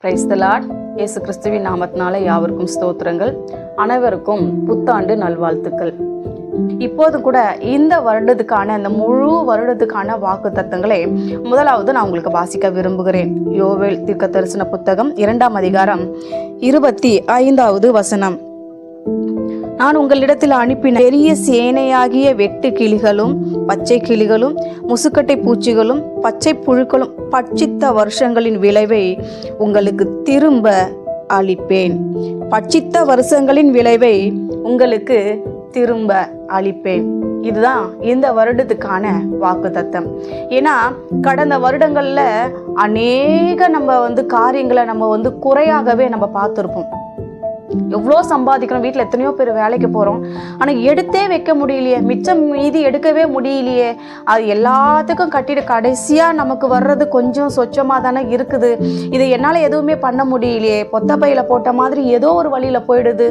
Praise the Lord. இயேசு கிறிஸ்துவின் நாமத்தினால யாவருக்கும் ஸ்தோத்திரங்கள். அனைவருக்கும் புத்தாண்டு நல்வாழ்த்துக்கள். இப்போது கூட இந்த வருடத்துக்கான இந்த முழு வருடத்துக்கான வாக்கு தத்தங்களை முதலாவது நான் உங்களுக்கு வாசிக்க விரும்புகிறேன். யோவேல் தீர்க்க தரிசன புத்தகம் 2ஆம் அதிகாரம் 25வது வசனம். நான் உங்களிடத்தில் அனுப்பின பெரிய சேனையாகிய வெட்டு கிளிகளும் பச்சை கிளிகளும் முசுக்கட்டை பூச்சிகளும் பச்சை புழுக்களும் பட்சித்த வருஷங்களின் விளைவை உங்களுக்கு திரும்ப அளிப்பேன். பட்சித்த வருஷங்களின் விளைவை உங்களுக்கு திரும்ப அளிப்பேன். இதுதான் இந்த வருடத்துக்கான வாக்கு தத்தம். ஏன்னா கடந்த வருடங்கள்ல அநேக நம்ம காரியங்களை நம்ம குறையாகவே நம்ம பார்த்துருப்போம். எவ்வளோ சம்பாதிக்கிறோம், வீட்டில் எத்தனையோ பேர் வேலைக்கு போகிறோம், ஆனால் எடுத்தே வைக்க முடியலையே, மிச்சம் மீதி எடுக்கவே முடியலையே. அது எல்லாத்துக்கும் கட்டிட்டு கடைசியாக நமக்கு வர்றது கொஞ்சம் சொச்சமாக தானே இருக்குது. இது என்னால் எதுவுமே பண்ண முடியலையே, பொத்த பையில போட்ட மாதிரி ஏதோ ஒரு வழியில் போயிடுது.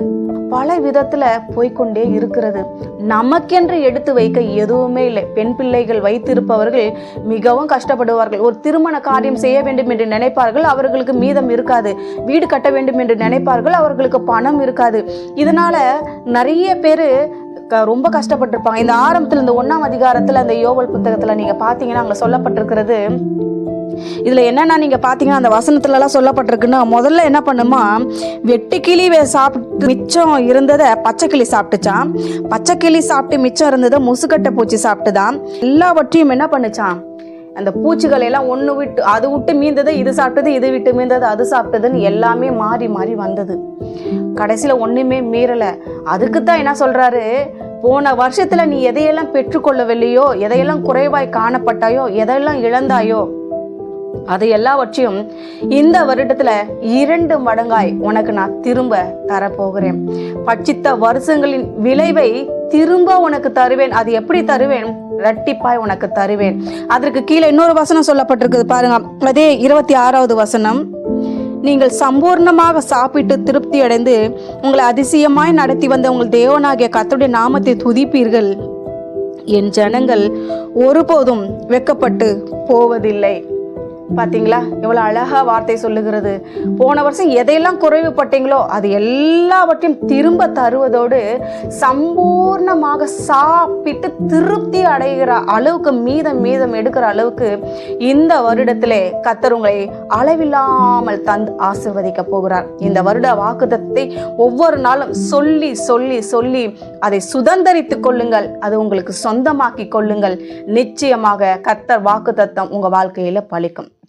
பல விதத்தில் போய்கொண்டே இருக்கிறது. நமக்கென்று எடுத்து வைக்க எதுவுமே இல்லை. பெண் பிள்ளைகள் வைத்திருப்பவர்கள் மிகவும் கஷ்டப்படுவார்கள். ஒரு திருமண காரியம் செய்ய வேண்டும் என்று நினைப்பார்கள், அவர்களுக்கு மீதம் இருக்காது. வீடு கட்ட வேண்டும் என்று நினைப்பார்கள், அவர்களுக்கு பணம் இருக்காது. இதனால நிறைய பேர் ரொம்ப கஷ்டப்பட்டிருப்பாங்க. இந்த ஆரம்பத்தில் இந்த 1ஆம் அதிகாரத்தில் அந்த யோவேல் புத்தகத்தில் நீங்கள் பார்த்தீங்கன்னா அங்கே சொல்லப்பட்டிருக்கிறது. இதுல என்னன்னா நீங்க பாத்தீங்கன்னா அந்த வசனத்துல எல்லாம் சொல்லப்பட்டிருக்குன்னா, முதல்ல என்ன பண்ணுமா, வெட்டுக்கிளி சாப்பிட்டு மிச்சம் இருந்ததை பச்சை கிளி சாப்பிட்டுச்சான். பச்சை கிளி சாப்பிட்டு மிச்சம் இருந்ததை முசுக்கட்டை பூச்சி சாப்பிட்டுதான். எல்லாவற்றையும் என்ன பண்ணுச்சான், அந்த பூச்சிகளை எல்லாம் ஒன்று விட்டு அது விட்டு மீந்ததை இது சாப்பிட்டது, இது விட்டு மீந்தது அது சாப்பிட்டதுன்னு எல்லாமே மாறி மாறி வந்தது. கடைசியில ஒண்ணுமே மீறலை. அதுக்குத்தான் என்ன சொல்றாரு, போன வருஷத்துல நீ எதையெல்லாம் பெற்றுக்கொள்ளவில்லையோ, எதையெல்லாம் குறைவாய் காணப்பட்டாயோ, எதையெல்லாம் இழந்தாயோ, அது எல்லாவற்றையும் இந்த வருடத்துல 2 மடங்காய் உனக்கு நான் திரும்ப தரப்போகிறேன். பட்சித்த வருஷங்களின் விளைவை திரும்ப உனக்கு தருவேன். அது எப்படி தருவேன், இரட்டிப்பாய் உனக்கு தருவேன். அதற்கு கீழே இன்னொரு வசனம் சொல்லப்பட்டிருக்குது பாருங்க. அதே 26வது வசனம். நீங்கள் சம்பூர்ணமாக சாப்பிட்டு திருப்தி அடைந்து உங்களை அதிசயமாய் நடத்தி வந்த உங்கள் தேவனாகிய கர்த்தருடைய நாமத்தை துதிப்பீர்கள். என் ஜனங்கள் ஒருபோதும் வெட்கப்பட்டு போவதில்லை. பார்த்தீங்களா எவ்வளோ அழகா வார்த்தை சொல்லுகிறது. போன வருஷம் எதையெல்லாம் குறைவுபட்டீங்களோ அது எல்லாவற்றையும் திரும்ப தருவதோடு சம்பூர்ணமாக சாப்பிட்டு திருப்தி அடைகிற அளவுக்கு மீதம் எடுக்கிற அளவுக்கு இந்த வருடத்திலே கர்த்தர் உங்களை அளவில்லாமல் தந்து ஆசீர்வதிக்க போகிறார். இந்த வருட வாக்குத்தத்தத்தை ஒவ்வொரு நாளும் சொல்லி சொல்லி சொல்லி அதை சுதந்தரித்துக் கொள்ளுங்கள். அது உங்களுக்கு சொந்தமாக்கி கொள்ளுங்கள். நிச்சயமாக கர்த்தர் வாக்குத்தத்தம் உங்க வாழ்க்கையில பலிக்கும்.